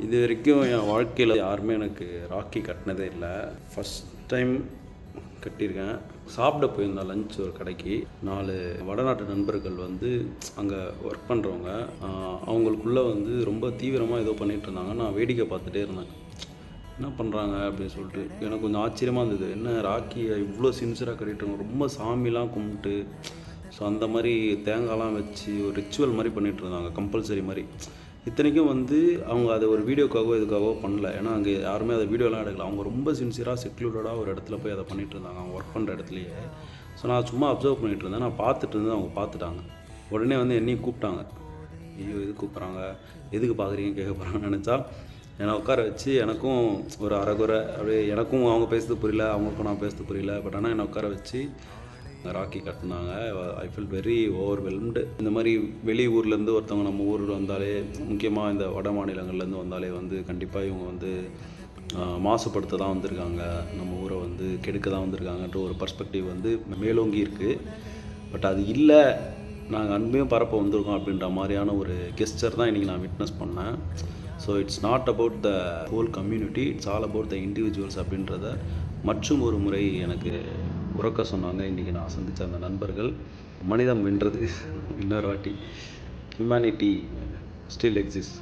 இது வரைக்கும் என் வாழ்க்கையில் யாருமே எனக்கு ராக்கி கட்டினதே இல்லை. ஃபஸ்ட் டைம் கட்டியிருக்கேன். சாப்பிட போயிருந்தேன் லஞ்ச் ஒரு கடைக்கு. 4 வடநாட்டு நண்பர்கள் வந்து அங்கே ஒர்க் பண்ணுறவங்க. அவங்களுக்குள்ளே வந்து ரொம்ப தீவிரமாக ஏதோ பண்ணிகிட்டு இருந்தாங்க. நான் வேடிக்கை பார்த்துட்டே இருந்தேன். என்ன பண்ணுறாங்க அப்படின்னு சொல்லிட்டு எனக்கு கொஞ்சம் ஆச்சரியமாக இருந்தது. என்ன ராக்கியை இவ்வளோ சின்சியராக கட்டிட்டு ரொம்ப சாமிலாம் கும்பிட்டு, ஸோ அந்த மாதிரி தேங்காய்லாம் வச்சு ஒரு ரிச்சுவல் மாதிரி பண்ணிகிட்டு இருந்தாங்க, கம்பல்சரி மாதிரி. இத்தனைக்கும் வந்து அவங்க அதை ஒரு வீடியோக்காகவோ இதுக்காகவோ பண்ணல. ஏன்னா அங்கே யாருமே அதை வீடியோலாம் எடுக்கல. அவங்க ரொம்ப சின்சியராக செக்லூர்டாக ஒரு இடத்துல போய் அதை பண்ணிகிட்டு இருந்தாங்க, அவங்க ஒர்க் பண்ணுற இடத்துலையே. ஸோ நான் சும்மா அப்சர்வ் பண்ணிகிட்டு இருந்தேன். நான் பார்த்துட்டு இருந்தேன், அவங்க பார்த்துட்டாங்க. உடனே வந்து என்னையும் கூப்பிட்டாங்க. ஐயோ எது கூப்பிட்றாங்க, எதுக்கு பார்க்குறீங்க கேட்க போகிறாங்கன்னு நினச்சா என்னை உட்கார வச்சு எனக்கும் ஒரு அரைகுறை அப்படியே, எனக்கும் அவங்க பேசுறது புரியல, அவங்களுக்கும் நான் பேசுறது புரியல. பட் ஆனால் என்னை உட்கார வச்சு ராக்கி கட்டினாங்க. I feel very overwhelmed. இந்த மாதிரி வெளி ஊர்லேருந்து ஒருத்தவங்க நம்ம ஊரில் வந்தாலே, முக்கியமாக இந்த வட மாநிலங்கள்லேருந்து வந்தாலே வந்து கண்டிப்பாக இவங்க வந்து மாசுபடுத்த தான் வந்திருக்காங்க, நம்ம ஊரை வந்து கெடுக்க தான் வந்திருக்காங்கன்ற ஒரு பர்ஸ்பெக்டிவ் வந்து மேலோங்கி இருக்குது. பட் அது இல்லை, நாங்கள் அன்பையும் பரப்ப வந்திருக்கோம் அப்படின்ற மாதிரியான ஒரு கெஸ்டர் தான் இன்றைக்கி நான் விட்னஸ் பண்ணேன். So it's not about the whole community, it's all about the individuals அப்படின்றத மற்றும் ஒரு முறை எனக்கு உறக்க சொன்னாங்க இன்றைக்கி நான் சந்தித்த அந்த நண்பர்கள். மனிதம் வென்றது இன்னொரு வாட்டி. Humanity still exist.